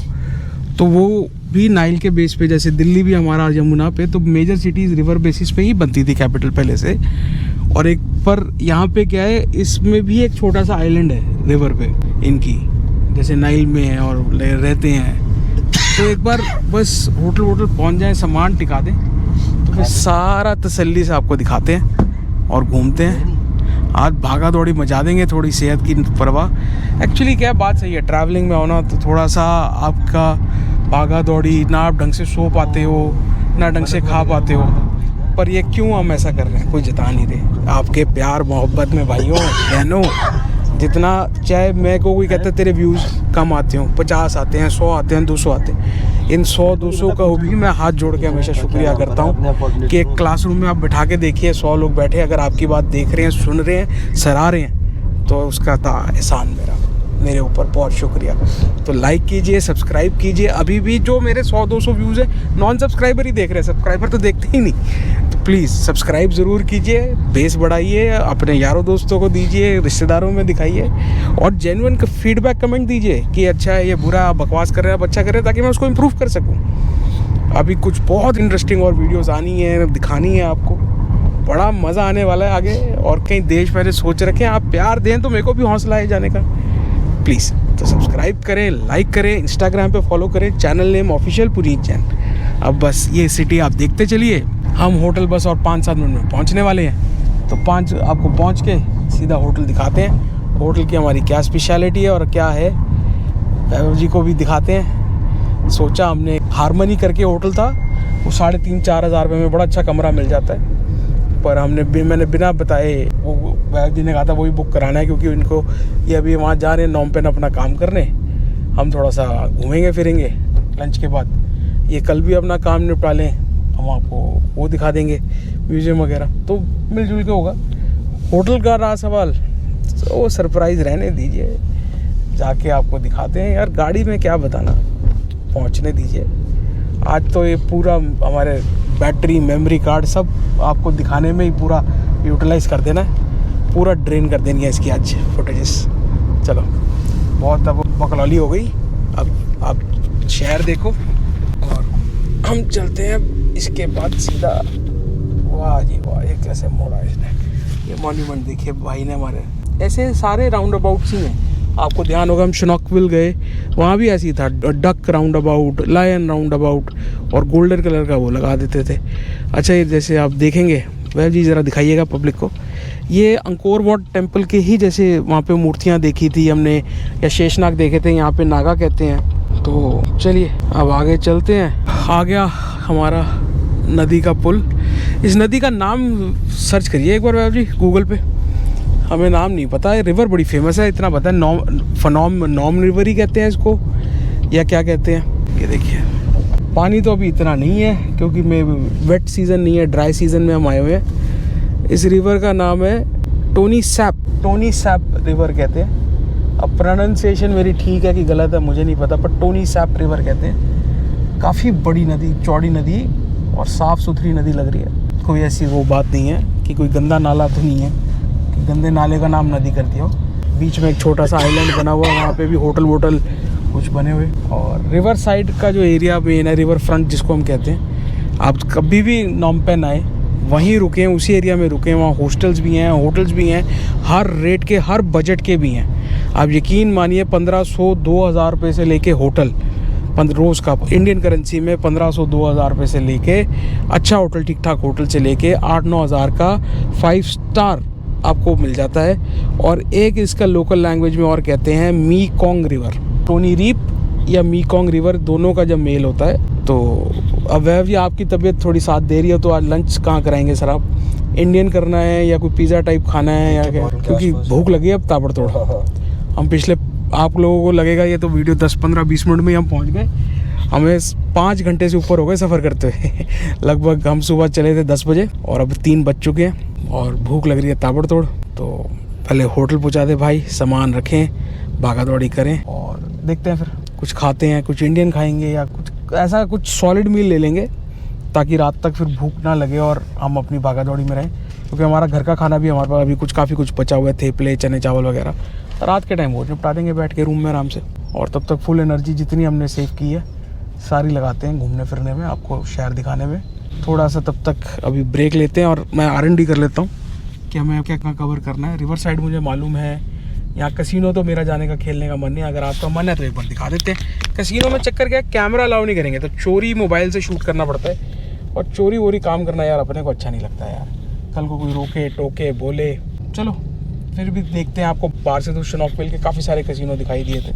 तो वो भी नाइल के बेस पे, जैसे दिल्ली भी हमारा यमुना पे, तो मेजर सिटीज़ रिवर बेसिस पे ही बनती थी कैपिटल पहले से। और एक पर यहाँ पे क्या है, इसमें भी एक छोटा सा आइलैंड है रिवर पे इनकी, जैसे नाइल में है और रहते हैं। तो एक बार बस होटल पहुँच जाए, सामान टिका दें, तो फिर सारा तसल्ली से आपको दिखाते हैं और घूमते हैं। आज भागा दौड़ी मचा देंगे, थोड़ी सेहत की परवाह। एक्चुअली क्या बात सही है, ट्रैवलिंग में होना तो थोड़ा सा आपका भागा दौड़ी, ना आप ढंग से सो पाते हो, ना ढंग से खा पाते हो। पर ये क्यों हम ऐसा कर रहे हैं, कोई जता नहीं रहे। आपके प्यार मोहब्बत में भाइयों बहनों, जितना चाहे मैं को कोई कहता है तेरे व्यूज़ कम आते हो, 50 आते हैं, 100 आते हैं, 200 आते हैं, इन 100-200 का भी मैं हाथ जोड़ के हमेशा शुक्रिया करता हूँ कि एक क्लासरूम में आप बैठा के देखिए, 100 लोग बैठे, अगर आपकी बात देख रहे हैं, सुन रहे हैं, सराह रहे हैं, तो उसका था एहसान मेरे ऊपर, बहुत शुक्रिया। तो लाइक कीजिए, सब्सक्राइब कीजिए। अभी भी जो मेरे 100-200 व्यूज़ है, नॉन सब्सक्राइबर ही देख रहे हैं, सब्सक्राइबर तो देखते ही नहीं। तो प्लीज़ सब्सक्राइब ज़रूर कीजिए, बेस बढ़ाइए, अपने यारों दोस्तों को दीजिए, रिश्तेदारों में दिखाइए, और जेन्युइन फीडबैक कमेंट दीजिए कि अच्छा है, ये बुरा, बकवास कर रहे हैं, आप अच्छा कर रहे हैं, ताकि मैं उसको इम्प्रूव कर सकूँ। अभी कुछ बहुत इंटरेस्टिंग और वीडियोज़ आनी है, दिखानी है आपको, बड़ा मज़ा आने वाला है आगे। और कहीं देश मैंने सोच रखे हैं, आप प्यार दें तो मेरे को भी हौसला है जाने का। प्लीज़ तो सब्सक्राइब करें, लाइक करें, इंस्टाग्राम पे फॉलो करें, channel name official Puneet Jain. अब बस ये सिटी आप देखते चलिए, हम होटल बस और 5-7 मिनट में पहुंचने वाले हैं। तो 5 आपको पहुंच के सीधा होटल दिखाते हैं, होटल की हमारी क्या स्पेशलिटी है और क्या है, वैभव जी को भी दिखाते हैं। सोचा हमने, हारमनी करके होटल था, वो 3,500-4 हज़ार रुपये में बड़ा अच्छा कमरा मिल जाता है, पर मैंने बिना बताए, वो वैभव जी ने कहा था वही बुक कराना है, क्योंकि उनको ये अभी वहाँ जा रहे हैं नॉम पेन अपना काम करने, हम थोड़ा सा घूमेंगे फिरेंगे लंच के बाद, ये कल भी अपना काम निपटा लें, हम आपको वो दिखा देंगे म्यूज़ियम वगैरह, तो मिलजुल के होगा। होटल का रहा सवाल, तो वो सरप्राइज़ रहने दीजिए, जाके आपको दिखाते हैं यार, गाड़ी में क्या बताना, पहुँचने दीजिए। आज तो ये पूरा हमारे बैटरी, मेमोरी कार्ड सब आपको दिखाने में ही पूरा यूटिलाइज़ कर देना है, पूरा ड्रेन कर देनी है इसकी आज फुटेजेस। चलो, बहुत अब बकलौली हो गई, अब आप शहर देखो और हम चलते हैं इसके बाद सीधा। वाह जी वाह, ये कैसे मोड़ा इसने, ये मॉन्यूमेंट देखिए भाई ने हमारे। ऐसे सारे राउंड अबाउट्स ही हैं, आपको ध्यान होगा हम शनॉकविल गए, वहाँ भी ऐसी था, duck round about, lion round about, और गोल्डन कलर का वो लगा देते थे। अच्छा, ये जैसे आप देखेंगे, वह जी ज़रा दिखाइएगा पब्लिक को, ये अंकोर वाट टेम्पल के ही जैसे वहाँ पे मूर्तियाँ देखी थी हमने, या शेषनाग देखे थे, यहाँ पे नागा कहते हैं। तो चलिए अब आगे चलते हैं। आ गया हमारा नदी का पुल। इस नदी का नाम सर्च करिए एक बार वैभव जी गूगल पे, हमें नाम नहीं पता है। रिवर बड़ी फेमस है, इतना पता है, नॉम रिवर ही कहते हैं इसको, या क्या कहते हैं। ये देखिए, पानी तो अभी इतना नहीं है क्योंकि वेट सीज़न नहीं है, ड्राई सीज़न में हम आए हुए हैं। इस रिवर का नाम है टोनी सैप रिवर कहते हैं। अब प्रोनाउंसिएशन मेरी ठीक है कि गलत है मुझे नहीं पता, पर टोनी सैप रिवर कहते हैं। काफ़ी बड़ी नदी, चौड़ी नदी और साफ़ सुथरी नदी लग रही है। कोई ऐसी वो बात नहीं है कि कोई गंदा नाला तो नहीं है, गंदे नाले का नाम नदी कर दिया हो। बीच में एक छोटा सा आइलैंड बना हुआ है, वहाँ पे भी होटल वोटल कुछ बने हुए। और रिवर साइड का जो एरिया मेन है, रिवर फ्रंट जिसको हम कहते हैं, आप कभी भी नॉम पेन आए वहीं रुकें, उसी एरिया में रुकें। वहाँ हॉस्टल्स भी हैं, होटल्स भी हैं, हर रेट के, हर बजट के भी हैं। आप यकीन मानिए 1500-2000 रुपये से लेके होटल रोज़ का इंडियन करेंसी में 1500-2000 रुपये से लेके अच्छा होटल, ठीक ठाक होटल से लेके 8-9 हज़ार का 5 स्टार आपको मिल जाता है। और एक इसका लोकल लैंग्वेज में और कहते हैं मीकोंग रिवर, टोनी रीप या मीकोंग रिवर, दोनों का जब मेल होता है। तो अब वह भी आपकी तबीयत थोड़ी साथ दे रही है तो आज लंच कहाँ कराएंगे सर आप? इंडियन करना है या कोई पिज़्ज़ा टाइप खाना है या क्या? क्योंकि भूख लगी है अब ताबड़तोड़। हम पिछले, आप लोगों को लगेगा ये तो वीडियो 10-15-20 मिनट में हम पहुंच गए, हमें 5 घंटे से ऊपर हो गए सफ़र करते हुए। लगभग हम सुबह चले थे 10 बजे और अब 3 बज चुके हैं और भूख लग रही है ताबड़तोड़। तो पहले होटल पहुंचा दे भाई, सामान रखें, भागा दौड़ी करें और देखते हैं फिर कुछ खाते हैं, कुछ इंडियन खाएंगे या कुछ ऐसा कुछ सॉलिड मील ले लेंगे ताकि रात तक फिर भूख ना लगे और हम अपनी भागा दौड़ी में रहें। क्योंकि हमारा घर का खाना भी हमारे पास अभी काफ़ी कुछ बचा हुआ है, थेपले, चने चावल वगैरह, रात के टाइम वो निपटा देंगे बैठ के रूम में आराम से। और तब तक फुल एनर्जी जितनी हमने सेव की है सारी लगाते हैं घूमने फिरने में, आपको शहर दिखाने में। थोड़ा सा तब तक अभी ब्रेक लेते हैं और मैं R&D कर लेता हूँ कि हमें क्या क्या कवर करना है। रिवर साइड मुझे मालूम है, यहाँ कसिनो तो मेरा जाने का, खेलने का मन नहीं। अगर आपका मन है तो एक बार दिखा देते हैं। कसिनो में चक्कर क्या है, कैमरा अलाउ नहीं करेंगे तो चोरी मोबाइल से शूट करना पड़ता है और चोरी वोरी काम करना यार अपने को अच्छा नहीं लगता यार। कल को कोई रोके टोके बोले, चलो फिर भी देखते हैं। आपको बाहर से तो शनॉकवेल के काफ़ी सारे कसिनो दिखाई दिए थे।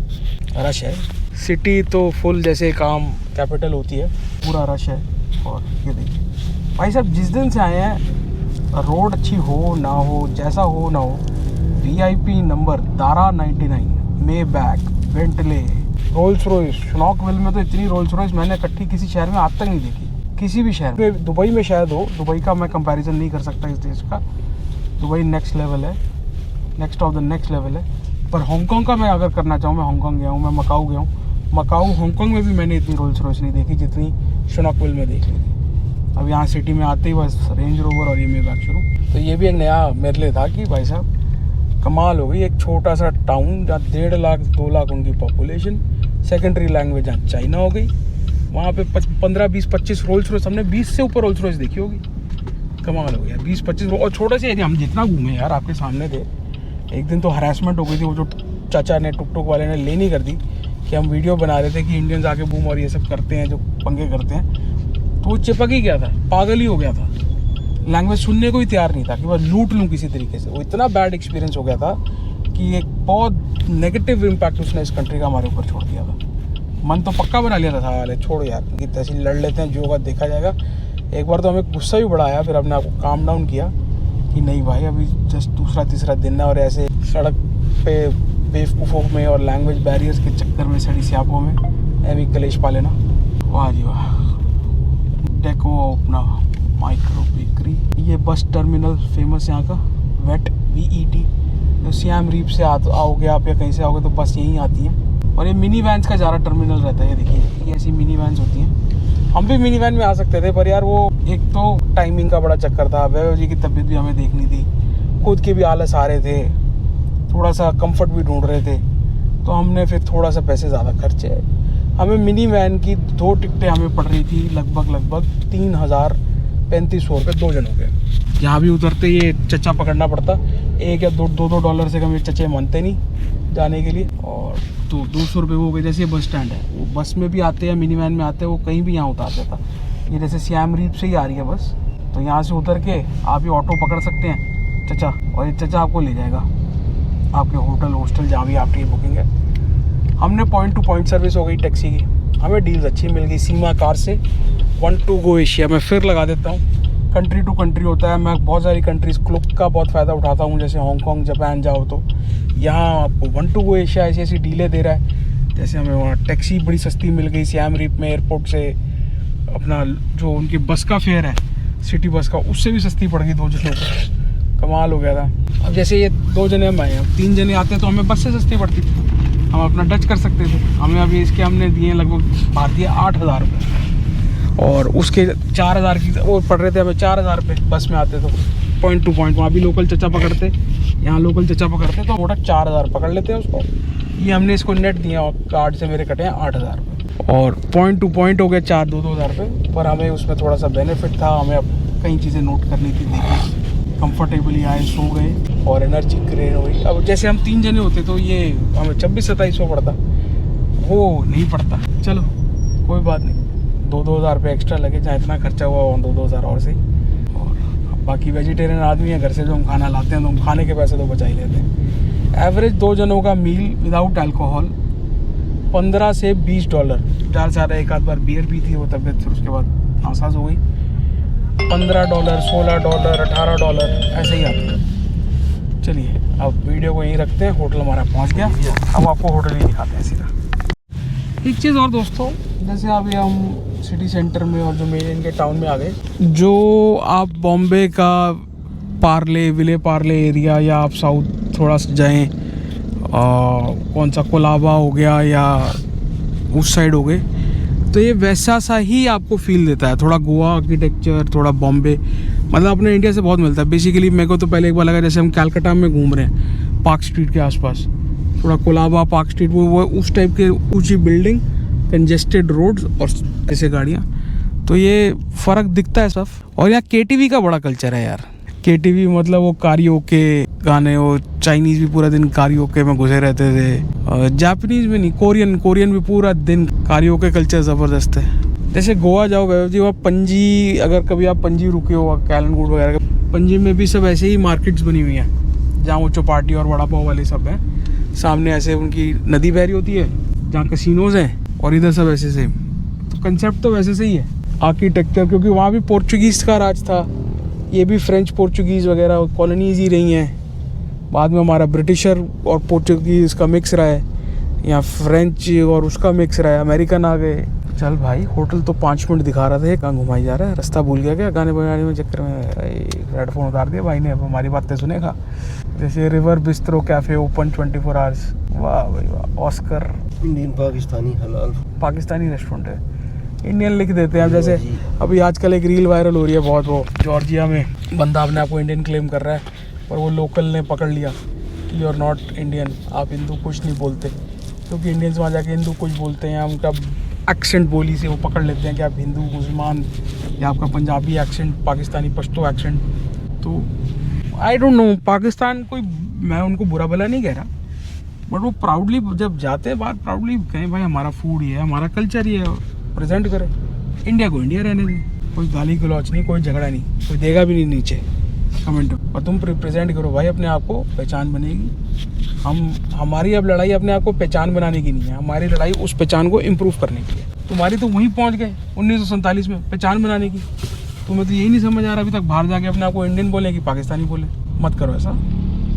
रश है, सिटी तो फुल जैसे काम कैपिटल होती है, पूरा रश है। और ये देखिए भाई साहब, जिस दिन से आए हैं रोड अच्छी हो ना हो, जैसा हो ना हो, VIP नंबर दारा 99, मेबैक, बेंटले, रोल्स रॉयस। शनॉकवेल में तो इतनी रोल्स रॉयस मैंने इकट्ठी किसी शहर में आज तक नहीं देखी, किसी भी शहर में। दुबई में शायद हो, दुबई का मैं कंपैरिजन नहीं कर सकता इस देश का। दुबई नेक्स्ट लेवल है, next of the next level है। पर हांगकांग का मैं अगर करना चाहूँ, मैं हांगकांग गया हूँ, मैं मकाऊ गया हूँ। मकाऊ हांगकांग में भी मैंने इतनी रोल्स रॉयस नहीं देखी जितनी शनॉकवेल में देख ली थी। अब यहाँ सिटी में आते ही बस रेंज रोवर और ये मेबैक शुरू। तो ये भी एक नया मेरे लिए था कि भाई साहब कमाल हो गई। एक छोटा सा टाउन जहाँ 1.5 लाख 2 लाख उनकी पॉपुलेशन, सेकेंडरी लैंग्वेज जहाँ चाइना हो गई, वहाँ पे 15, 20, 25 रोल्स रॉयस, हमने 20 से ऊपर रोल्स रॉयस देखी होगी। कमाल हो गया, 20-25। और छोटा सा एरिया, हम जितना घूमे यार आपके सामने थे। एक दिन तो हरासमेंट हो गई थी, वो जो चाचा ने, टुक टुक वाले ने लेनी कर दी कि हम वीडियो बना रहे थे कि इंडियंस आके बूम और ये सब करते हैं, जो पंगे करते हैं। तो वो चिपक ही गया था, पागल ही हो गया था, लैंग्वेज सुनने को ही तैयार नहीं था कि बस लूट लूँ किसी तरीके से। वो इतना बैड एक्सपीरियंस हो गया था कि एक बहुत नेगेटिव इम्पैक्ट उसने इस कंट्री का हमारे ऊपर छोड़ दिया था। मन तो पक्का बना लिया था वाले, छोड़ो यार कि तहसील लड़ लेते हैं, जो होगा देखा जाएगा। एक बार तो हमें गुस्सा भी बड़ा आया, फिर अपने आप को काम डाउन किया कि नहीं भाई, अभी जस्ट दूसरा तीसरा दिन है और ऐसे सड़क पे बेवकूफ़ों में और लैंग्वेज बैरियर्स के चक्कर में, सड़ी स्यापों में ऐवी कलेश पा लेना। वाह जी वाह। डेको अपना माइक्रो बेकरी, ये बस टर्मिनल फेमस यहाँ का, वेट VET। तो सियाम रीप से आओगे आप या कहीं से आओगे तो बस यहीं आती है। और ये मिनी वैन्स का ज़्यादा टर्मिनल रहता है। ये देखिए, ये ऐसी मिनी वैन्स होती हैं। हम भी मिनी वैन में आ सकते थे, पर यार वो एक तो टाइमिंग का बड़ा चक्कर था, वैभव जी की तबीयत भी हमें देखनी थी, खुद के भी आलस आ रहे थे, थोड़ा सा कंफर्ट भी ढूंढ रहे थे। तो हमने फिर थोड़ा सा पैसे ज़्यादा खर्चे। हमें मिनी वैन की 2 टिकटें हमें पड़ रही थी लगभग 3,035 रुपये 2 जनों के। यहाँ भी उतरते ये चचा पकड़ना पड़ता, 1 या 2 डॉलर से कम ये चचे मानते नहीं जाने के लिए। और तो 200 रुपये हो गए। जैसे ये बस स्टैंड है, वो बस में भी आते हैं, मिनी वैन में आते हैं, वो कहीं भी यहाँ उतार देता। ये जैसे सियाम रीप से ही आ रही है बस, तो यहाँ से उतर के आप ये ऑटो पकड़ सकते हैं चचा, और ये चचा आपको ले जाएगा आपके होटल हॉस्टल जहाँ भी आपकी बुकिंग है। हमने पॉइंट टू पॉइंट सर्विस हो गई टैक्सी की, हमें डील्स अच्छी मिल गई। सीमा कार से 1 to go एशिया में फिर लगा देता हूँ। कंट्री टू कंट्री होता है, मैं बहुत सारी कंट्रीज़ क्लुक का बहुत फ़ायदा उठाता हूँ। जैसे हांगकांग, जापान जाओ तो यहाँ आपको 1 to go एशिया ऐसी ऐसी डीलें दे रहा है। जैसे हमें वहाँ टैक्सी बड़ी सस्ती मिल गई सियाम रीप में, एयरपोर्ट से अपना जो उनकी बस का फेयर है सिटी बस का, उससे भी सस्ती पड़ गई 2 जनों को। कमाल हो गया था। अब जैसे ये 2 जने हम आए, 3 जने आते तो हमें बस से सस्ती पड़ती, हम अपना डच कर सकते थे। हमें अभी इसके हमने दिए लगभग भारतीय 8,000 रुपये, और उसके 4,000 की वो पड़ रहे थे हमें 4,000 रुपये बस में आते तो पॉइंट टू पॉइंट। वहाँ भी लोकल चचा पकड़ते, यहाँ लोकल चचा पकड़ते तो मोटा 4,000 पकड़ लेते हैं उसको। ये हमने इसको नेट दिया और कार्ड से मेरे कटे हैं 8,000 रुपये, और पॉइंट टू पॉइंट हो गए 4-2,000 रुपये। पर हमें उसमें थोड़ा सा बेनिफिट था, हमें अब कई चीज़ें नोट करनी थी, देखी, कंफर्टेबली आए, सो गए और एनर्जी क्रेन हुई। अब जैसे हम 3 जने होते तो ये हमें 26-27 पड़ता, वो नहीं पड़ता। चलो कोई बात नहीं, 2-2 हज़ार रुपये एक्स्ट्रा लगे, जहाँ इतना खर्चा हुआ 2-2 हज़ार और से। और बाकी वेजिटेरियन आदमी है घर से जो हम खाना लाते हैं तो हम खाने के पैसे तो बचा ही लेते हैं। एवरेज 2 जनों का मील विदाउट अल्कोहल $15 से $20। ज़्यादा से ज़्यादा एक आध बार बियर पी थी वो तबीयत, फिर उसके बाद आसास हो गई। $15, $16, $18 ऐसे ही आते हैं। चलिए अब वीडियो को यहीं रखते हैं, होटल हमारा पहुंच गया। अब आपको होटल ही दिखाते हैं सीधा। एक चीज़ और दोस्तों, जैसे अभी हम सिटी सेंटर में और जो मेन इनके टाउन में आ गए, जो आप बॉम्बे का पार्ले विले पार्ले एरिया या आप साउथ थोड़ा सा जाएँ, कौन सा कोलाबा हो गया या उस साइड हो गए, तो ये वैसा सा ही आपको फील देता है। थोड़ा गोवा आर्किटेक्चर, थोड़ा बॉम्बे, मतलब अपने इंडिया से बहुत मिलता है। बेसिकली मेरे को तो पहले एक बार लगा जैसे हम कलकत्ता में घूम रहे हैं पार्क स्ट्रीट के आसपास, थोड़ा कोलाबा पार्क स्ट्रीट, वो उस टाइप के ऊंची बिल्डिंग, कंजेस्टेड रोड्स और ऐसे गाड़ियाँ, तो ये फ़र्क दिखता है सब। और यहाँ केटीवी का बड़ा कल्चर है यार। केटीवी मतलब वो कारियोके गाने, वो चाइनीज़ भी पूरा दिन कारियोके में घुसे रहते थे, जापानीज़ में नहीं, कोरियन भी पूरा दिन कारियोके कल्चर ज़बरदस्त है। जैसे गोवा जाओ वैभव जी, वहाँ पणजी, अगर कभी आप पणजी रुके हो कैलनगुड वगैरह, पणजी में भी सब ऐसे ही मार्केट्स बनी हुई हैं जहाँ वो चौपाटी और वड़ा पाव वाले सब हैं। सामने ऐसे उनकी नदी बह रही होती है जहाँ कसिनोज हैं, और इधर सब ऐसे सेम। तो कंसेप्ट तो वैसे से ही है। आर्किटेक्चर, क्योंकि वहाँ भी पोर्चुगीज़ का राज था, ये भी फ्रेंच पोर्चुगीज़ वगैरह कॉलोनीज़ ही रही हैं। बाद में हमारा ब्रिटिशर और पोर्चुगीज़ का मिक्स रहा है, या फ्रेंच और उसका मिक्स रहा है, अमेरिकन आ गए। चल भाई, होटल तो 5 मिनट दिखा रहा था, कहाँ घुमाई जा रहा है, रास्ता भूल गया क्या गाने बजाने में चक्कर में। हेडफोन उतार दिया भाई ने, अब हमारी बातें सुनेगा। जैसे river bistro cafe open 24 hours, वाह भाई वाह। ऑस्कर इंडियन पाकिस्तानी हलाल पाकिस्तानी रेस्टोरेंट है, इंडियन लिख देते हैं। अब जैसे अभी आजकल एक रील वायरल हो रही है बहुत, वो जॉर्जिया में बंदा अपने आप को इंडियन क्लेम कर रहा है, और वो लोकल ने पकड़ लिया कि यू आर नॉट इंडियन, आप हिंदू कुछ नहीं बोलते, क्योंकि इंडियंस वहाँ जाके हिंदू कुछ बोलते हैं, उनका एक्सेंट बोली से वो पकड़ लेते हैं कि आप हिंदू मुसलमान, या आपका पंजाबी एक्सेंट, पाकिस्तानी पश्तो एक्सेंट। तो आई डोंट नो, पाकिस्तान कोई, मैं उनको बुरा भला नहीं कह रहा, बट वो प्राउडली जब जाते हैं बाहर, प्राउडली कहें भाई हमारा फूड ये है, हमारा कल्चर ये है, प्रेजेंट करें। इंडिया को इंडिया रहने दें, कोई गाली गलौच नहीं, कोई झगड़ा नहीं, कोई देगा भी नहीं नीचे कमेंट, और तुम प्रेजेंट करो भाई अपने आप को, पहचान बनेगी। हमारी अब लड़ाई अपने आप को पहचान बनाने की नहीं है, हमारी लड़ाई उस पहचान को इम्प्रूव करने की है। तुम्हारी तो वहीं पहुंच गए 1947 में पहचान बनाने की। तुम्हें तो यही नहीं समझ आ रहा अभी तक बाहर जाके अपने आप को इंडियन बोले कि पाकिस्तानी बोले। मत करो ऐसा।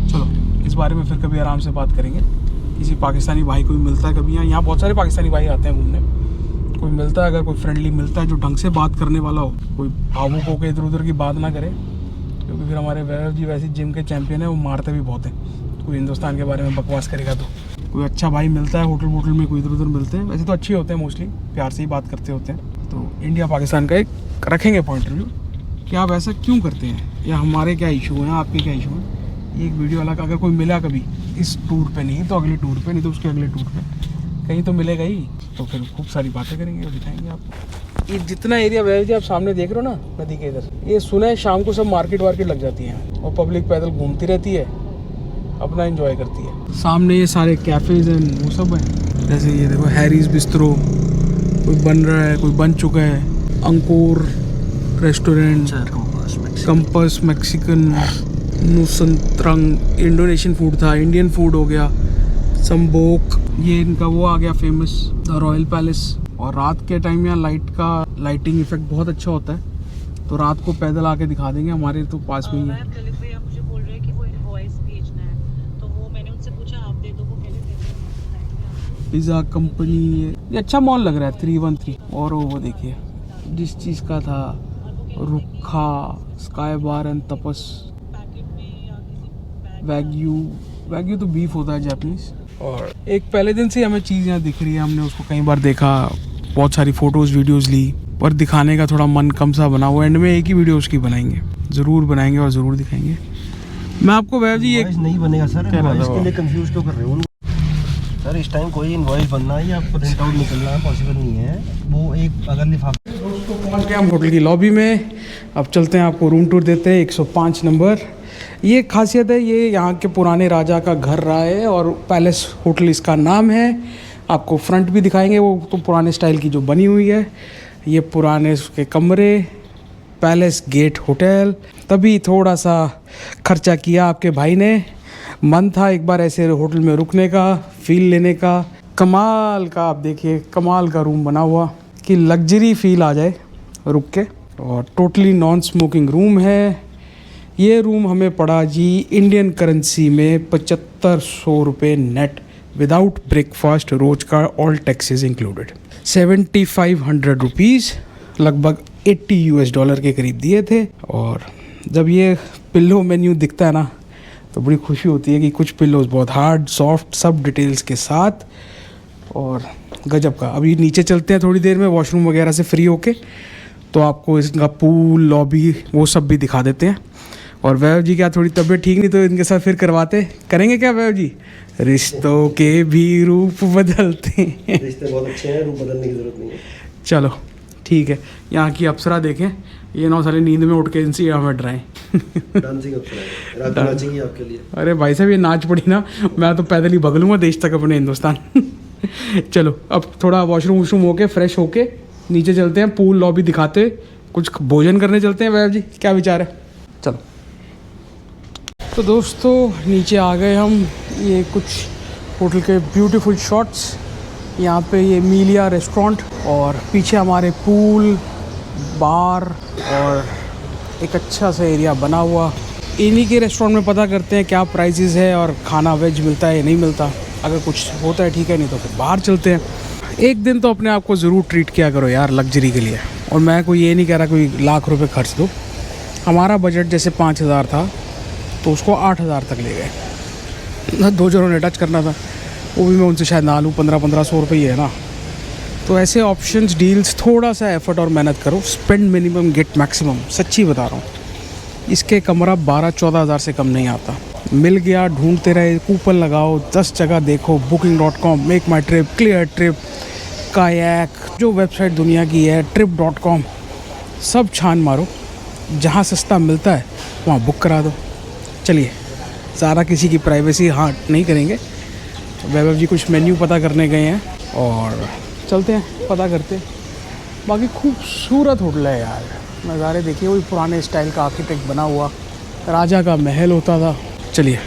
चलो इस बारे में फिर कभी आराम से बात करेंगे। किसी पाकिस्तानी भाई को भी मिलता है कभी, यहाँ बहुत सारे पाकिस्तानी भाई आते हैं घूमने, कोई मिलता है, अगर कोई फ्रेंडली मिलता है जो ढंग से बात करने वाला हो, कोई भावुक होकर इधर उधर की बात ना करे, क्योंकि फिर हमारे वैभव जी वैसे जिम के चैंपियन है, वो मारते भी बहुत हैं। कोई हिंदुस्तान के बारे में बकवास करेगा तो कोई अच्छा भाई मिलता है होटल वोटल में, कोई इधर उधर मिलते हैं, वैसे तो अच्छे होते हैं, मोस्टली प्यार से ही बात करते होते हैं। तो इंडिया पाकिस्तान का एक रखेंगे पॉइंट ऑफ व्यू कि आप ऐसा क्यों करते हैं, या हमारे क्या इशू हैं, आपके क्या इशू हैं। एक वीडियो अलग अगर कोई मिला कभी इस टूर पे, नहीं तो अगले टूर पे, नहीं तो उसके अगले टूर पे कहीं तो मिलेगा ही, तो फिर खूब सारी बातें करेंगे और दिखाएंगे आपको। ये जितना एरिया वैभव जी आप सामने देख रहे हो ना नदी के इधर, ये सुना है शाम को सब मार्केट वार्केट लग जाती हैं और पब्लिक पैदल घूमती रहती है, अपना एंजॉय करती है। सामने ये सारे कैफ़ेज़ हैं, वो सब हैं। जैसे ये देखो हैरीज बिस्ट्रो, कोई बन रहा है, कोई बन चुका है। अंकुर रेस्टोरेंट, कंपस मैक्सिकन, नुसंत्रंग इंडोनेशियन फूड था, इंडियन फूड हो गया, संबोक ये इनका वो आ गया फेमस, द रॉयल पैलेस। और रात के टाइम यहाँ लाइटिंग इफेक्ट बहुत अच्छा होता है, तो रात को पैदल आके दिखा देंगे, हमारे तो पास में ही है। मुझे बोल रहे हैं कि वो इनवॉइस भेजना है, तो वो मैंने उनसे पूछा आप दे दो, वो कह रहे थे पिज़्ज़ा कंपनी, ये अच्छा मॉल लग रहा है 313। और वो देखिए जिस चीज़ का था, रुखा, स्काई बार एंड तपस, वैग्यू तो बीफ होता है जापानीज। और एक पहले दिन से हमें चीज़ यहाँ दिख रही है, हमने उसको कई बार देखा, बहुत सारी फ़ोटोज़ वीडियोज़ ली, पर दिखाने का थोड़ा मन कम सा बना। वो एंड में एक ही वीडियो उसकी बनाएंगे, ज़रूर बनाएंगे और ज़रूर दिखाएंगे। मैं आपको वैभव जी एक नहीं बनेगा सर, इनवॉइस के लिए कंफ्यूज क्यों कर रहे हो सर? इस टाइम कोई इनवॉइस बनना है या प्रिंट आउट निकलना पॉसिबल नहीं है। वो एक अगर लिफाफा। दोस्तों पहुँच गए हम होटल की लॉबी में। अब चलते हैं, आपको रूम टूर देते हैं। 105 नंबर। ये खासियत है, ये यहाँ के पुराने राजा का घर रहा है और पैलेस होटल इसका नाम है। आपको फ्रंट भी दिखाएंगे, वो तो पुराने स्टाइल की जो बनी हुई है। ये पुराने उसके कमरे, पैलेस गेट होटल। तभी थोड़ा सा खर्चा किया आपके भाई ने, मन था एक बार ऐसे होटल में रुकने का, फील लेने का। कमाल का, आप देखिए कमाल का रूम बना हुआ कि लग्जरी फील आ जाए रुक के। और टोटली नॉन स्मोकिंग रूम है। ये रूम हमें पड़ा जी इंडियन करेंसी में 7500 रुपये नेट, विदाउट ब्रेकफास्ट, रोज का, ऑल टैक्सेस इंक्लूडेड। 7500 रुपीज़, लगभग $80 के करीब दिए थे। और जब ये पिल्लो मेन्यू दिखता है ना तो बड़ी खुशी होती है कि कुछ पिल्लोज बहुत हार्ड, सॉफ्ट, सब डिटेल्स के साथ और गजब का। अभी नीचे चलते हैं थोड़ी देर में वॉशरूम वगैरह से फ्री होके, तो आपको इसका पूल, लॉबी, वो सब भी दिखा देते हैं। और वैभव जी क्या थोड़ी तबीयत ठीक नहीं, तो इनके साथ फिर करेंगे क्या वैभव जी? रिश्तों के भी रूप बदलते हैं। रिश्ते बहुत अच्छे हैं, रूप बदलने की जरूरत नहीं है। चलो ठीक है। यहाँ की अप्सरा देखें, ये 9 साल नींद में उठ के इनसे हमें डराएं। डांसिंग अप्सरा है, रात को नाचेंगी आपके लिए। अरे भाई साहब, ये नाच पड़ी ना, मैं तो पैदल ही भगलूंगा देश तक अपने हिंदुस्तान। चलो अब थोड़ा वॉशरूम वॉशरूम होके फ्रेश होके नीचे चलते हैं, पूल लॉबी दिखाते, कुछ भोजन करने चलते हैं। वैभव जी क्या विचार है? चलो। तो दोस्तों नीचे आ गए हम। ये कुछ होटल के ब्यूटीफुल शॉट्स, यहाँ पे ये मीलिया रेस्टोरेंट और पीछे हमारे पूल, बार और एक अच्छा सा एरिया बना हुआ। इन्हीं के रेस्टोरेंट में पता करते हैं क्या प्राइसेस है और खाना वेज मिलता है या नहीं मिलता। अगर कुछ होता है ठीक है, नहीं तो फिर बाहर चलते हैं। एक दिन तो अपने आप को ज़रूर ट्रीट किया करो यार लग्जरी के लिए। और मैं कोई ये नहीं कह रहा कोई लाख रुपए खर्च दो। हमारा बजट जैसे 5000 था तो उसको 8000 तक ले गए। 2 जनों ने टच करना था, वो भी मैं उनसे शायद ना लूँ, 1500 रुपये है ना। तो ऐसे ऑप्शंस, डील्स, थोड़ा सा एफर्ट और मेहनत करो। स्पेंड मिनिमम गेट मैक्सिमम, सच्ची बता रहा हूँ। इसके कमरा 12-14 हज़ार से कम नहीं आता। मिल गया, ढूंढते रहे, कूपन लगाओ, 10 जगह देखो, booking.com, मेक माई ट्रिप, क्लियर ट्रिप, कायाक, जो वेबसाइट दुनिया की है, trip.com, सब छान मारो। जहाँ सस्ता मिलता है वहाँ बुक करा दो। चलिए, ज़्यादा किसी की प्राइवेसी हार्ट नहीं करेंगे। वैभव जी कुछ मेन्यू पता करने गए हैं और चलते हैं पता करते। बाकी खूबसूरत होटल है यार, नज़ारे देखिए। वही पुराने स्टाइल का आर्किटेक्ट बना हुआ, राजा का महल होता था। चलिए